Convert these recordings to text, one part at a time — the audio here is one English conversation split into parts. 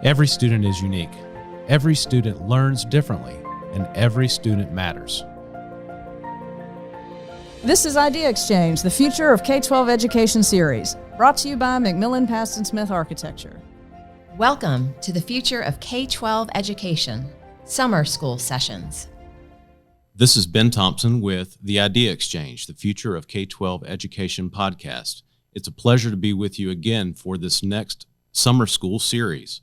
Every student is unique. Every student learns differently, and every student matters. This is Idea Exchange, the Future of K-12 Education series, brought to you by McMillan Pazdan Smith Architecture. Welcome to the Future of K-12 Education, Summer School Sessions. This is Ben Thompson with the Idea Exchange, the Future of K-12 Education podcast. It's a pleasure to be with you again for this next summer school series.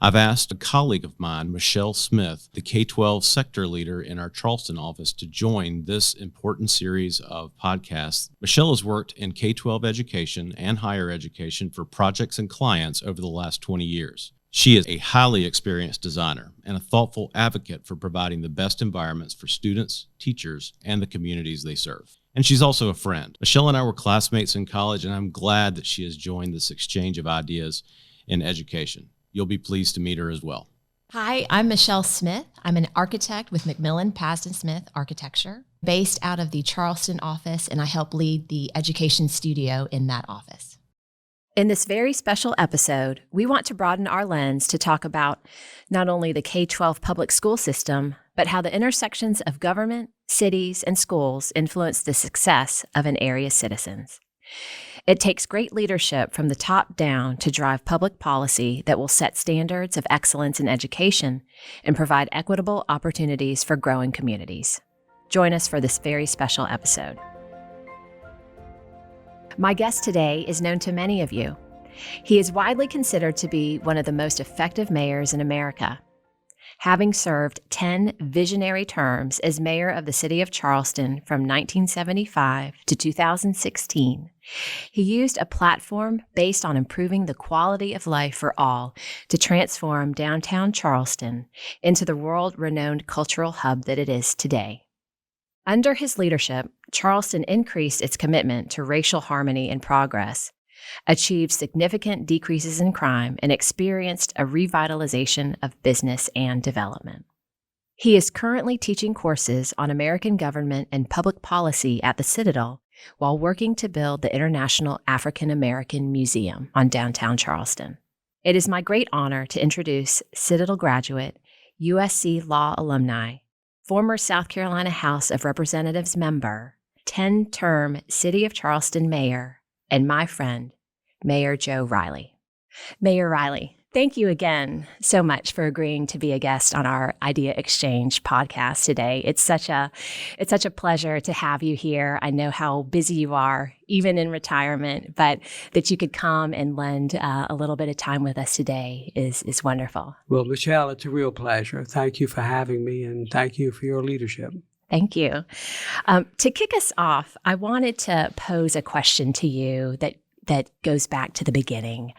I've asked a colleague of mine, Michelle Smyth, the K-12 sector leader in our Charleston office, to join this important series of podcasts. Michelle has worked in K-12 education and higher education for projects and clients over the last 20 years. She is a highly experienced designer and a thoughtful advocate for providing the best environments for students, teachers, and the communities they serve. And she's also a friend. Michelle and I were classmates in college, and I'm glad that she has joined this exchange of ideas in education. You'll be pleased to meet her as well. Hi, I'm Michelle Smyth. I'm an architect with McMillan Pazdan Smith Architecture, based out of the Charleston office, and I help lead the education studio in that office. In this very special episode, we want to broaden our lens to talk about not only the K-12 public school system, but how the intersections of government, cities, and schools influence the success of an area's citizens. It takes great leadership from the top down to drive public policy that will set standards of excellence in education and provide equitable opportunities for growing communities. Join us for this very special episode. My guest today is known to many of you. He is widely considered to be one of the most effective mayors in America. Having served 10 visionary terms as mayor of the city of Charleston from 1975 to 2016, he used a platform based on improving the quality of life for all to transform downtown Charleston into the world-renowned cultural hub that it is today. Under his leadership, Charleston increased its commitment to racial harmony and progress, achieved significant decreases in crime, and experienced a revitalization of business and development. He is currently teaching courses on American government and public policy at the Citadel while working to build the International African American Museum on downtown Charleston. It is my great honor to introduce Citadel graduate, USC Law alumni, former South Carolina House of Representatives member, 10-term City of Charleston mayor, and my friend, Mayor Joe Riley. Mayor Riley, thank you again so much for agreeing to be a guest on our Idea Exchange podcast today. It's such a pleasure to have you here. I know how busy you are, even in retirement, but that you could come and lend a little bit of time with us today is wonderful. Well, Michelle, it's a real pleasure. Thank you for having me, and thank you for your leadership. Thank you. To kick us off, I wanted to pose a question to you that goes back to the beginning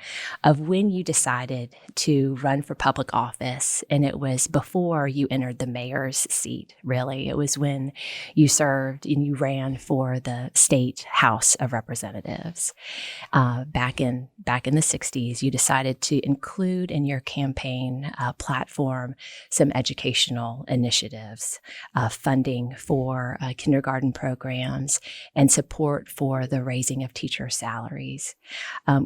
of when you decided to run for public office. And it was before you entered the mayor's seat, really. It was when you served and you ran for the state House of Representatives. Back in the 60s, you decided to include in your campaign platform some educational initiatives, funding for kindergarten programs, and support for the raising of teacher salaries.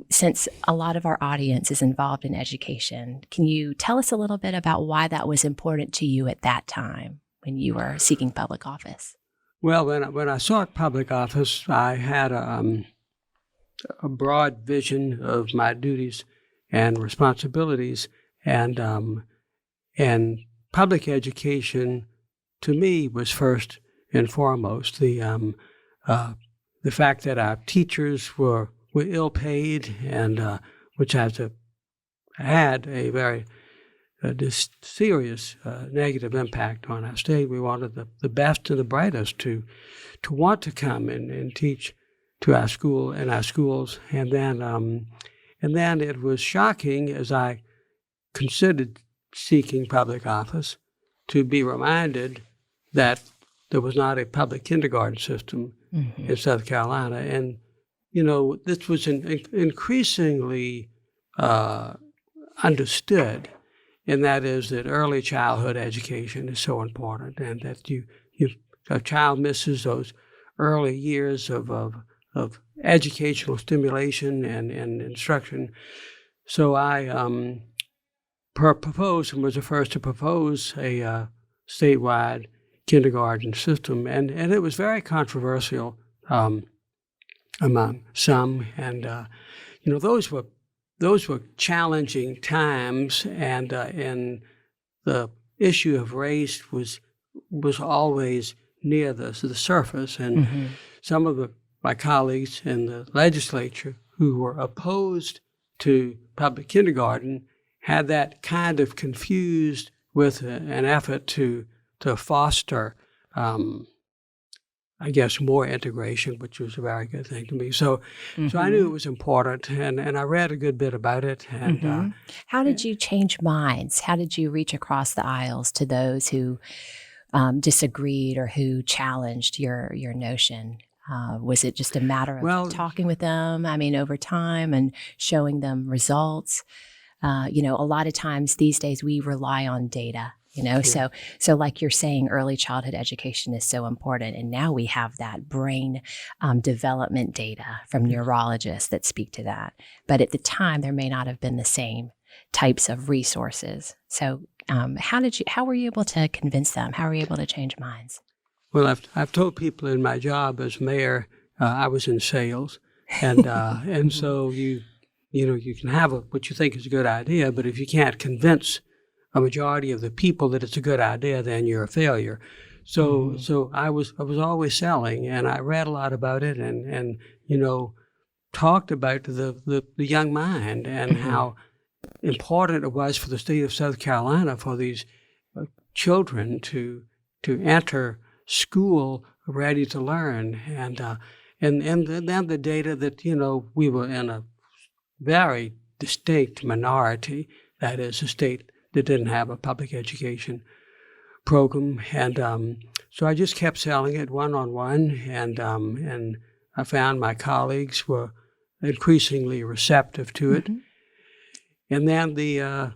Since a lot of our audience is involved in education, can you tell us a little bit about why that was important to you at that time when you were seeking public office? Well, when I sought public office, I had a broad vision of my duties and responsibilities, and public education to me was first and foremost. The fact that our teachers were ill-paid, and which had a very serious negative impact on our state. We wanted the best and the brightest to want to come and teach to our school and our schools, and then it was shocking as I considered seeking public office to be reminded that there was not a public kindergarten system in South Carolina, and this was increasingly understood, and that is that early childhood education is so important, and that a child misses those early years of educational stimulation and instruction. So I proposed and was the first to propose a statewide kindergarten system, and it was very controversial among some, and those were challenging times, and the issue of race was always near the surface, and some of my colleagues in the legislature who were opposed to public kindergarten had that kind of confused with an effort to foster, I guess, more integration, which was a very good thing to me. So I knew it was important, and I read a good bit about it. And how did you change minds? How did you reach across the aisles to those who disagreed or who challenged your notion? Was it just a matter of talking with them, over time and showing them results? A lot of times these days we rely on data. So like you're saying, early childhood education is so important. And now we have that brain development data from neurologists that speak to that. But at the time, there may not have been the same types of resources. So how were you able to convince them? How were you able to change minds? Well, I've told people in my job as mayor, I was in sales. And so you can have what you think is a good idea, but if you can't convince a majority of the people that it's a good idea, then you're a failure. So I was always selling, and I read a lot about it, and talked about the young mind and how important it was for the state of South Carolina for these children to enter school ready to learn, and then the data that we were in a very distinct minority, that is, a state that didn't have a public education program, and so I just kept selling it one-on-one, and I found my colleagues were increasingly receptive to it, and then the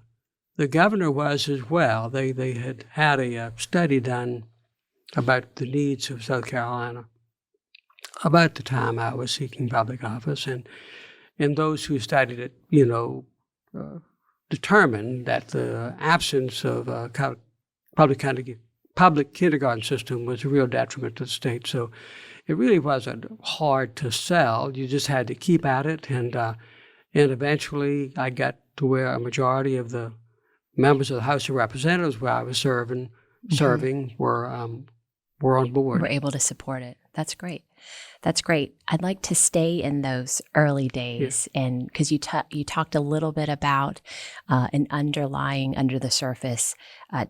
governor was as well. They had a study done about the needs of South Carolina about the time I was seeking public office, and those who studied it, determined that the absence of a public kindergarten system was a real detriment to the state. So it really wasn't hard to sell. You just had to keep at it, and eventually I got to where a majority of the members of the House of Representatives where I was serving were on board. We're able to support it. That's great. That's great. I'd like to stay in those early days, and because you talked a little bit about an underlying, under the surface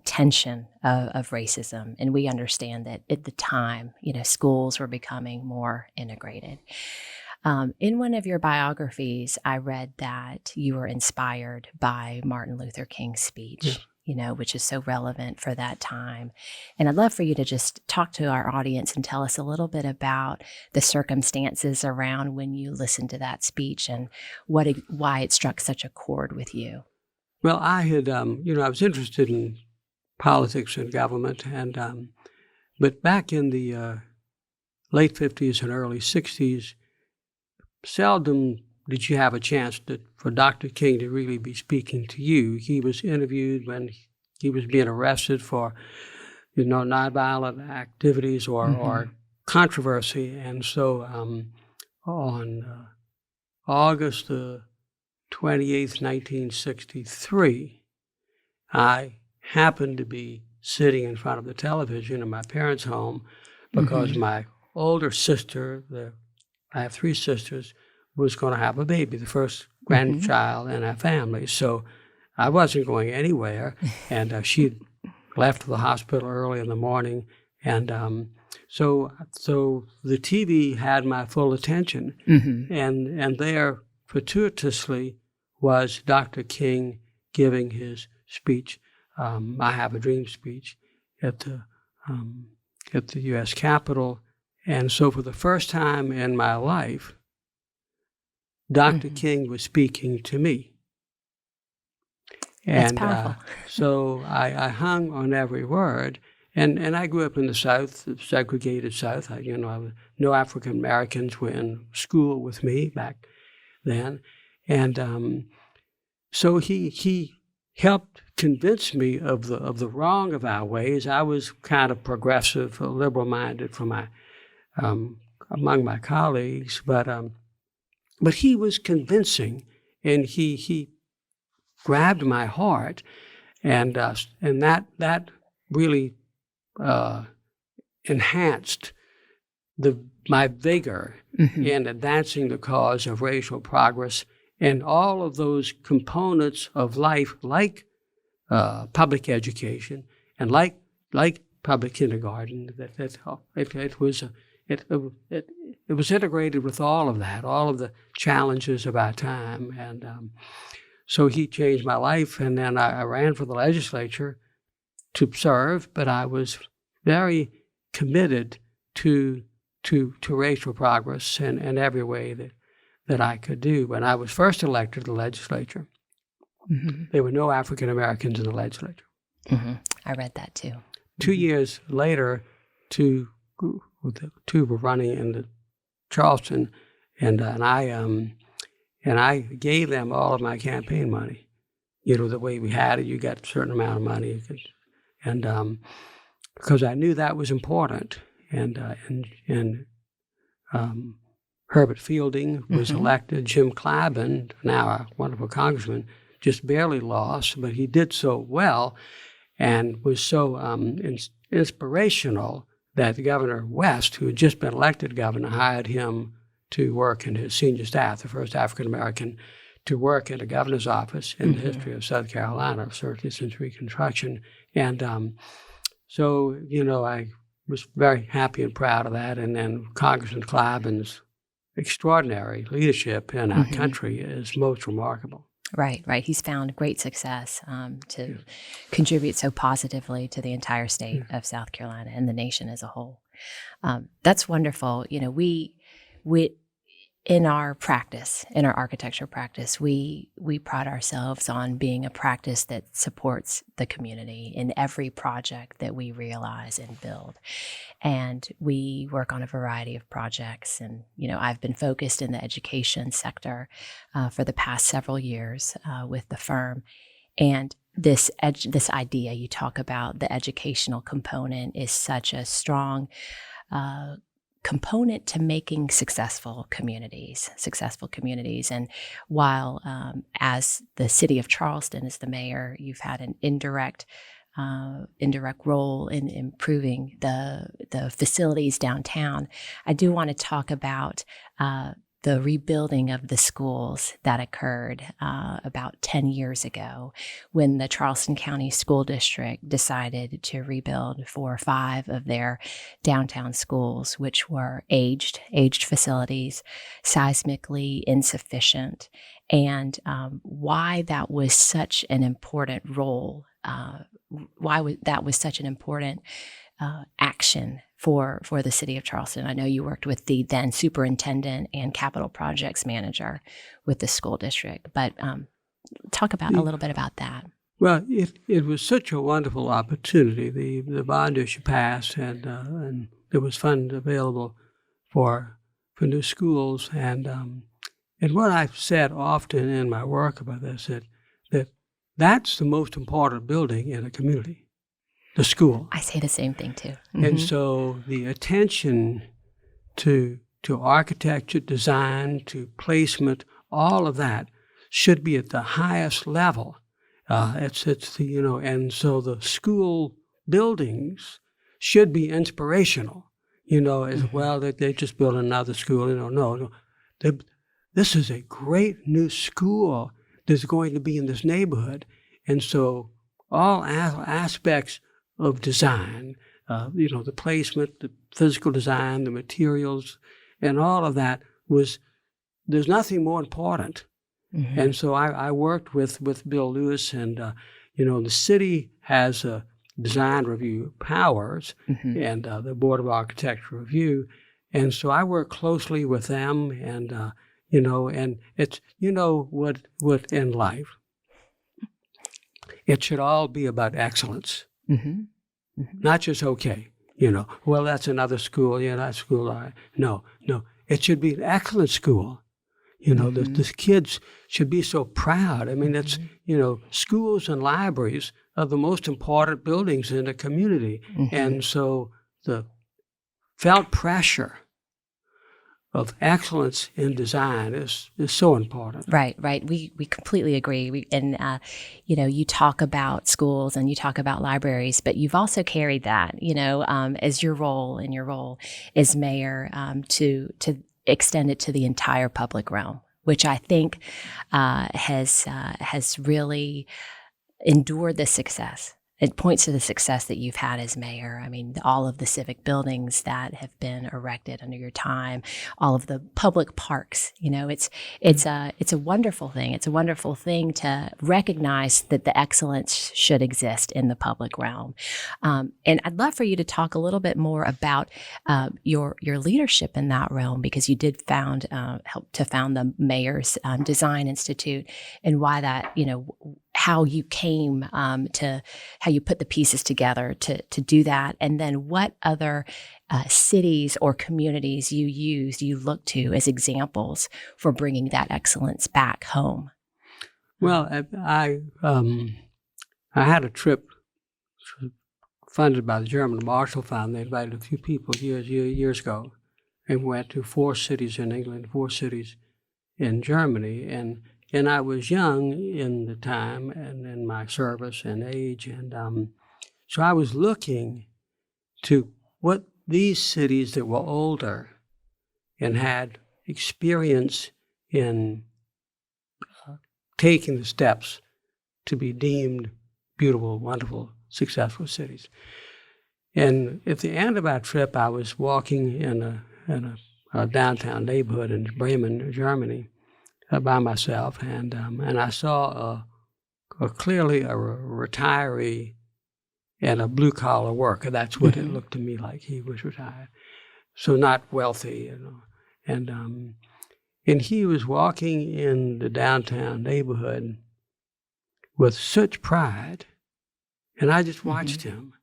tension of racism, and we understand that at the time, schools were becoming more integrated. In one of your biographies, I read that you were inspired by Martin Luther King's speech. Which is so relevant for that time. And I'd love for you to just talk to our audience and tell us a little bit about the circumstances around when you listened to that speech and why it struck such a chord with you. Well, I had, I was interested in politics and government, and but back in the late 50s and early 60s, seldom did you have a chance for Dr. King to really be speaking to you. He was interviewed when he was being arrested for, nonviolent activities or controversy. And so on August the 28th, 1963, I happened to be sitting in front of the television in my parents' home because my older sister, I have three sisters, was going to have a baby, the first grandchild in our family. So I wasn't going anywhere, and she left the hospital early in the morning, and so the TV had my full attention, and there fortuitously was Dr. King giving his speech, I Have a Dream speech, at the U.S. Capitol, and so for the first time in my life, Dr. King was speaking to me. That's powerful. So I hung on every word. And I grew up in the South, the segregated South. No African Americans were in school with me back then. And so he helped convinced me of the wrong of our ways. I was kind of progressive, liberal-minded for my among my colleagues, but he was convincing, and he grabbed my heart, and that really enhanced my vigor in advancing the cause of racial progress and all of those components of life, like public education and like public kindergarten. It was integrated with all of that, all of the challenges of our time, and so he changed my life. And then I ran for the legislature to serve, but I was very committed to racial progress in every way that I could do. When I was first elected to the legislature, there were no African Americans in the legislature. I read that too. 2 years later, two were running in Charleston, and I gave them all of my campaign money. You know, the way we had it, you got a certain amount of money, and because I knew that was important. And Herbert Fielding was elected. Jim Clyburn, now a wonderful congressman, just barely lost, but he did so well and was so inspirational that Governor West, who had just been elected governor, hired him to work in his senior staff, the first African-American to work in a governor's office in the history of South Carolina, certainly since Reconstruction. And so, you know, I was very happy and proud of that. And then Congressman Clyburn's extraordinary leadership in our country is most remarkable. Right. He's found great success to contribute so positively to the entire state of South Carolina and the nation as a whole. That's wonderful. You know, we in our practice, in our architecture practice, we pride ourselves on being a practice that supports the community in every project that we realize and build. And we work on a variety of projects. And, you know, I've been focused in the education sector for the past several years with the firm. And this idea you talk about, the educational component, is such a strong component to making successful communities. And while as the city of Charleston, as the mayor, you've had an indirect role in improving the facilities downtown, I do want to talk about the rebuilding of the schools that occurred about 10 years ago when the Charleston County School District decided to rebuild 4 or 5 of their downtown schools, which were aged facilities, seismically insufficient, and why that was such an important role, that was such an important action for the city of Charleston. I know you worked with the then superintendent and capital projects manager with the school district, but talk about a little bit about that. Well, it was such a wonderful opportunity. The bond issue passed, and there was funds available for new schools. And what I've said often in my work about this, that's the most important building in a community. The school. I say the same thing too. And so the attention to architecture, design, to placement, all of that should be at the highest level. It's the, and so the school buildings should be inspirational, as well. They just built another school. No. This is a great new school that's going to be in this neighborhood, and so all aspects of design, the placement, the physical design, the materials, and all of that there's nothing more important. And so I worked with Bill Lewis, and, the city has a design review powers and the Board of Architecture Review. And so I work closely with them, and, and it's, what in life, it should all be about excellence. Not just well, that's another school, that school. No, it should be an excellent school, The kids should be so proud. I mean, it's, schools and libraries are the most important buildings in a community. And so the felt pressure of excellence in design is so important. Right. We completely agree. You talk about schools and you talk about libraries, but you've also carried that, as your role as mayor, to extend it to the entire public realm, which I think has really endured this success. It points to the success that you've had as mayor. I mean, all of the civic buildings that have been erected under your time, all of the public parks. It's a wonderful thing. It's a wonderful thing to recognize that the excellence should exist in the public realm. And I'd love for you to talk a little bit more about your leadership in that realm, because you did help to found the Mayor's Design Institute, and why that, how you came to how you put the pieces together to do that, and then what other cities or communities you look to as examples for bringing that excellence back home. Well, I had a trip funded by the German Marshall Fund. They invited a few people years ago, and went to 4 cities in England, 4 cities in Germany, and I was young in the time and in my service and age, and so I was looking to what these cities that were older and had experience in taking the steps to be deemed beautiful, wonderful, successful cities. And at the end of our trip, I was walking in a downtown neighborhood in Bremen, Germany, by myself, and I saw clearly a retiree and a blue-collar worker. That's what it looked to me like. He was retired, so not wealthy, and he was walking in the downtown neighborhood with such pride, and I just watched him.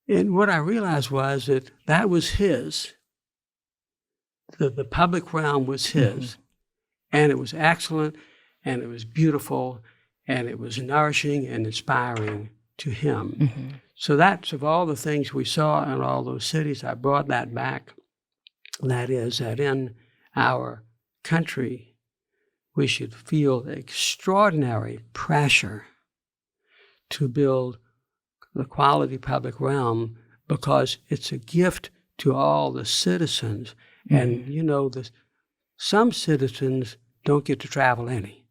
And what I realized was that was his. The public realm was his. And it was excellent, and it was beautiful, and it was nourishing and inspiring to him. So that's, of all the things we saw in all those cities, I brought that back. That is, that in our country, we should feel extraordinary pressure to build the quality public realm, because it's a gift to all the citizens. And, some citizens don't get to travel any.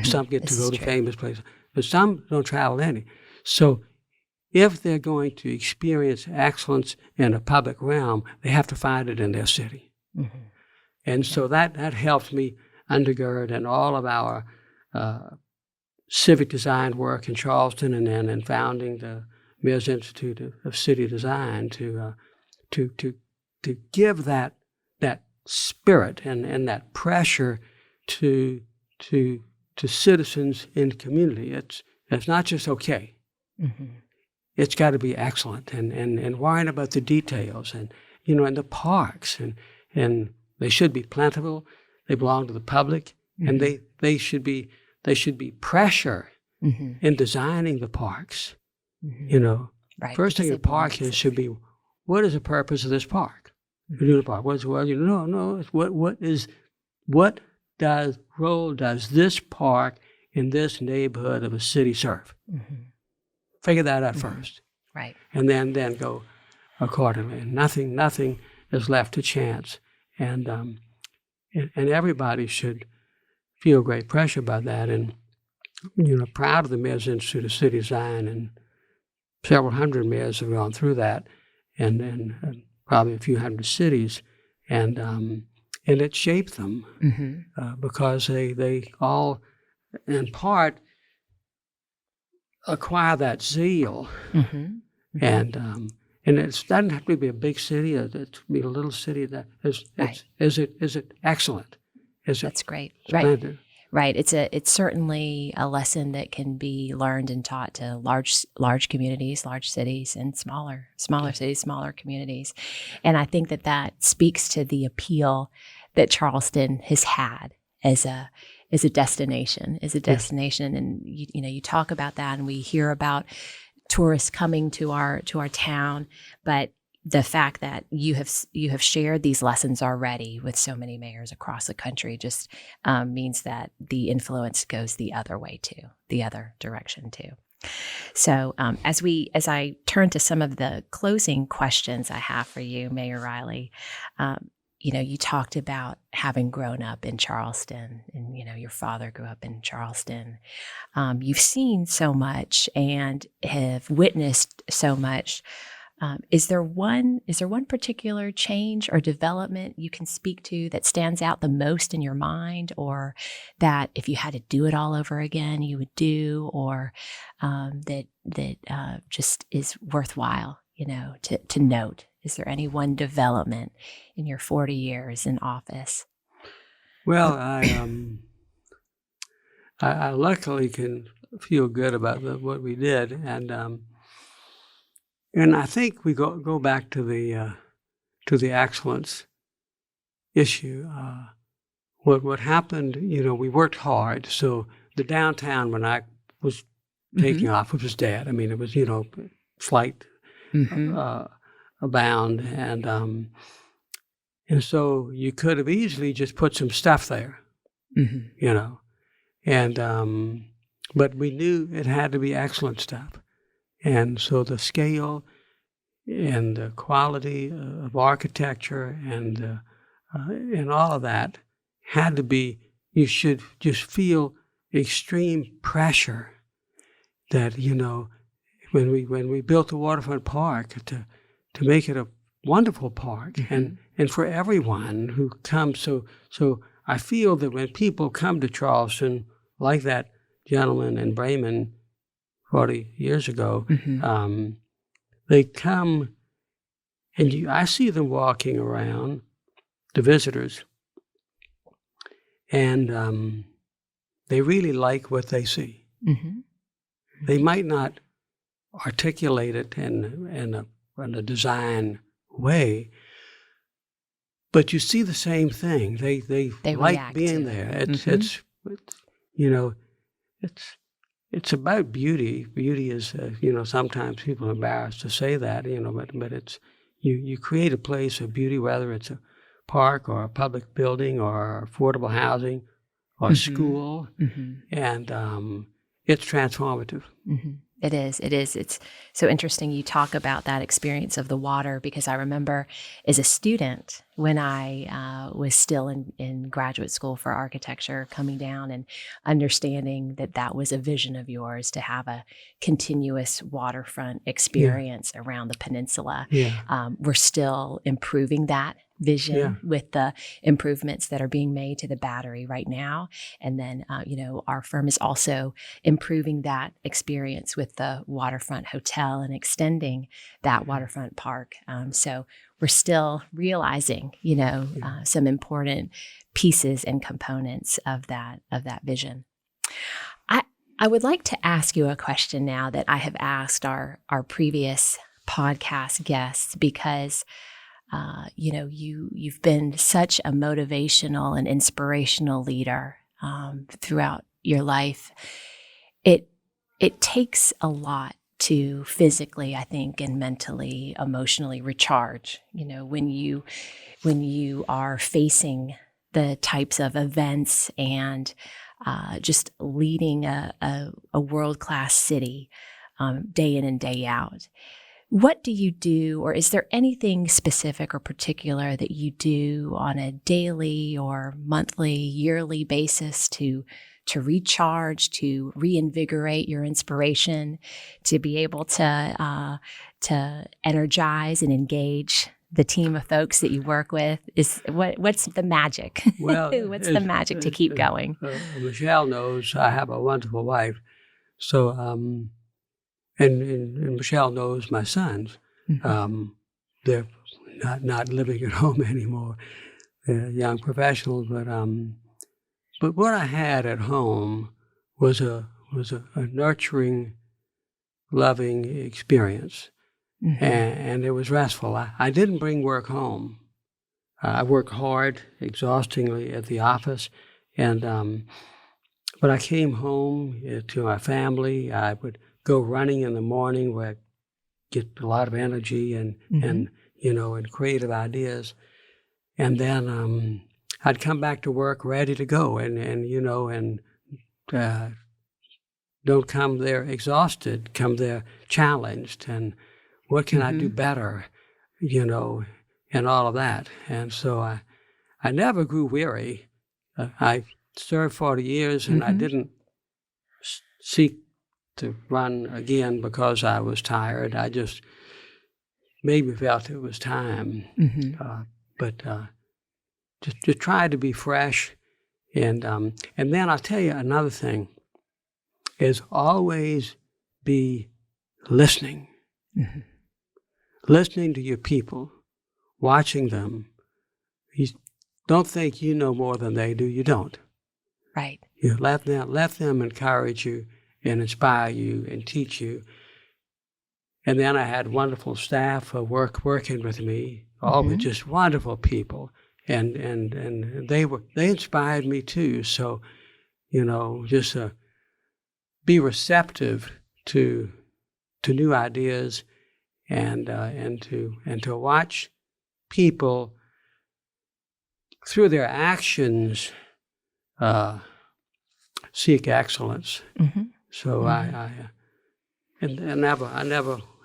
Some get to go to famous places, but some don't travel any. So if they're going to experience excellence in a public realm, they have to find it in their city. And so that helped me undergird in all of our civic design work in Charleston, and then in founding the Mayor's Institute of City Design to give that spirit and that pressure to citizens in the community. It's not just okay. It's got to be excellent, and worrying about the details, and and the parks, and they should be plentiful. They belong to the public, and they should be pressure in designing the parks. Right. First thing a park should be, what is the purpose of this park? You do the park. It's what role does this park in this neighborhood of a city serve? Figure that out first, right? And then go accordingly. Nothing is left to chance, and everybody should feel great pressure about that. And proud of the Mayor's Institute of City Design, and several hundred mayors have gone through that, and probably a few hundred cities, and it shaped them because they all, in part, acquire that zeal, and it doesn't have to be a big city. It can be a little city that is. Is it excellent? That's great. Splendid? Right. It's certainly a lesson that can be learned and taught to large communities, large cities, and smaller cities, smaller communities. And I think that speaks to the appeal that Charleston has had as a destination, and you talk about that, and we hear about tourists coming to our town, but the fact that you have shared these lessons already with so many mayors across the country just means that the influence goes the other way too, the other direction too. So as I turn to some of the closing questions I have for you, Mayor Riley, you talked about having grown up in Charleston, and your father grew up in Charleston. You've seen so much and have witnessed so much. Is there one particular change or development you can speak to that stands out the most in your mind, or that if you had to do it all over again, you would do, or that just is worthwhile, to note? Is there any one development in your 40 years in office? Well, I luckily can feel good about what we did, and I think we go back to the excellence issue. What happened? We worked hard. So the downtown, when I was taking off, it was dead. I mean, it was flight abound, and so you could have easily just put some stuff there, and but we knew it had to be excellent stuff. And so the scale and the quality of architecture and all of that had to be, you should just feel extreme pressure that, when we built the waterfront park, to make it a wonderful park and for everyone who comes. So I feel that when people come to Charleston, like that gentleman in Bremen 40 years ago, they come and I see them walking around, the visitors, and they really like what they see. They might not articulate it in a design way, but you see the same thing. They like being there. It's about beauty. Beauty is, sometimes people are embarrassed to say that, but it's, you create a place of beauty, whether it's a park or a public building or affordable housing or school, and it's transformative. It is. It's so interesting you talk about that experience of the water, because I remember as a student when I was still in graduate school for architecture, coming down and understanding that was a vision of yours, to have a continuous waterfront experience around the peninsula. We're still improving that vision with the improvements that are being made to the Battery right now. And then, our firm is also improving that experience with the Waterfront Hotel and extending that waterfront park. So we're still realizing, some important pieces and components of that vision. I would like to ask you a question now that I have asked our previous podcast guests, because you've been such a motivational and inspirational leader throughout your life. It takes a lot to physically, I think, and mentally, emotionally recharge. When you are facing the types of events and just leading a world-class city day in and day out. What do you do, or is there anything specific or particular that you do on a daily or monthly, yearly basis to recharge, to reinvigorate your inspiration, to be able to energize and engage the team of folks that you work with? What's the magic? Well, what's the magic to keep going? Michelle knows I have a wonderful wife, so and Michelle knows my sons. They're not living at home anymore. They're young professionals, but what I had at home was a nurturing, loving experience, and it was restful. I didn't bring work home. I worked hard, exhaustingly at the office, and but I came home to my family. I would go running in the morning where I get a lot of energy and and creative ideas, and then I'd come back to work ready to go, and don't come there exhausted, come there challenged, and what can I do better, and all of that. And so I never grew weary. I served 40 years, and I didn't seek to run again because I was tired. I just maybe felt it was time. But just try to be fresh. And then I'll tell you another thing is always be listening. Listening to your people, watching them. You don't think you know more than they do. You don't. Right. You let them encourage you and inspire you and teach you. And then I had wonderful staff working with me, all with just wonderful people, and they inspired me too. So, just be receptive to new ideas, and to watch people through their actions seek excellence. So I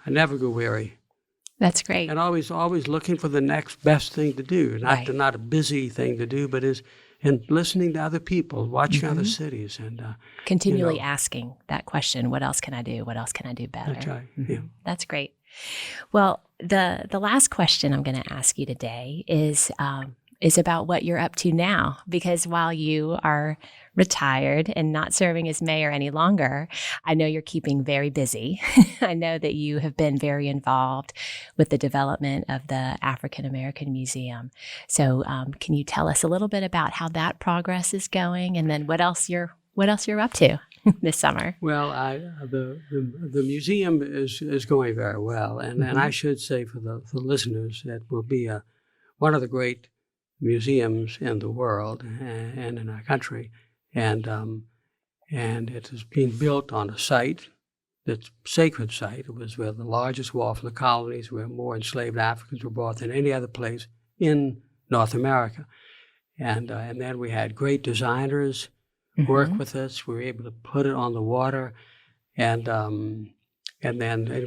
never go weary. That's great. And always looking for the next best thing to do. Not a busy thing to do, but and listening to other people, watching other cities, and continually asking that question: what else can I do? What else can I do better? That's right. Yeah. That's great. Well, the last question I'm going to ask you today is about what you're up to now, because while you are retired and not serving as mayor any longer, I know you're keeping very busy. I know that you have been very involved with the development of the African American Museum. So can you tell us a little bit about how that progress is going, and then what else you're up to this summer? Well, the museum is going very well, and I should say for the listeners that will be one of the great museums in the world and in our country, and it is being built on a site that's a sacred site. It was where the largest wharf in the colonies, where more enslaved Africans were brought than any other place in North America, and then we had great designers work with us. We were able to put it on the water, and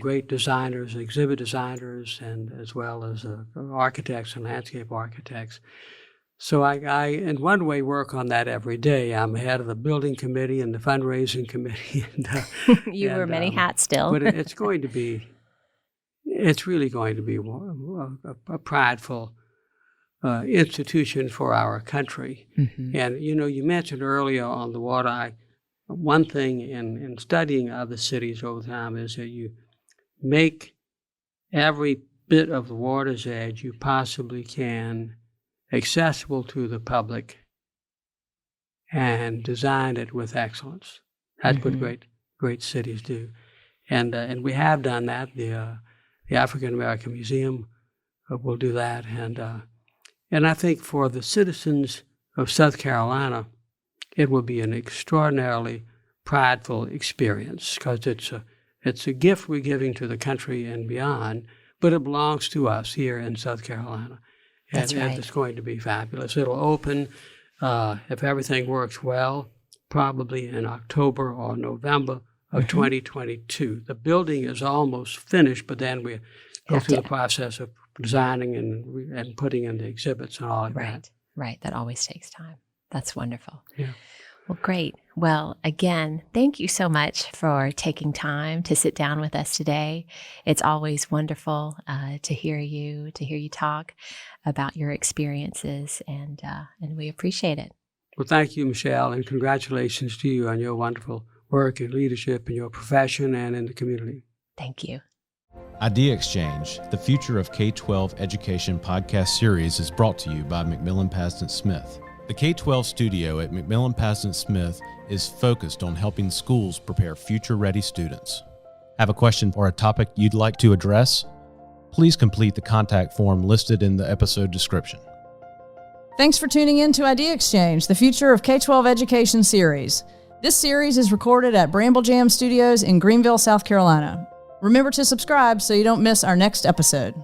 great designers, exhibit designers, and as well as architects and landscape architects. So I in one way work on that every day. I'm head of the building committee and the fundraising committee. You wear many hats still. But it's really going to be a prideful institution for our country. And, you mentioned earlier on the water, one thing in studying other cities over time is that you make every bit of the water's edge you possibly can accessible to the public and design it with excellence. That's what great cities do. And we have done that. The African American Museum will do that. And I think for the citizens of South Carolina, it will be an extraordinarily prideful experience, because it's a gift we're giving to the country and beyond, but it belongs to us here in South Carolina. That's right. And it's going to be fabulous. It'll open, if everything works well, probably in October or November of 2022. The building is almost finished, but then we go through the process of designing and putting in the exhibits and all of that. Right. That always takes time. That's wonderful. Yeah. Well, great. Well, again, thank you so much for taking time to sit down with us today. It's always wonderful to hear you talk about your experiences, and we appreciate it. Well, thank you, Michelle, and congratulations to you on your wonderful work and leadership in your profession and in the community. Thank you. Idea Exchange, the Future of K-12 Education podcast series, is brought to you by McMillan Pazdan Smith. The K-12 studio at McMillan Pazdan Smith is focused on helping schools prepare future-ready students. Have a question or a topic you'd like to address? Please complete the contact form listed in the episode description. Thanks for tuning in to Idea Exchange, the Future of K-12 Education series. This series is recorded at Bramble Jam Studios in Greenville, South Carolina. Remember to subscribe so you don't miss our next episode.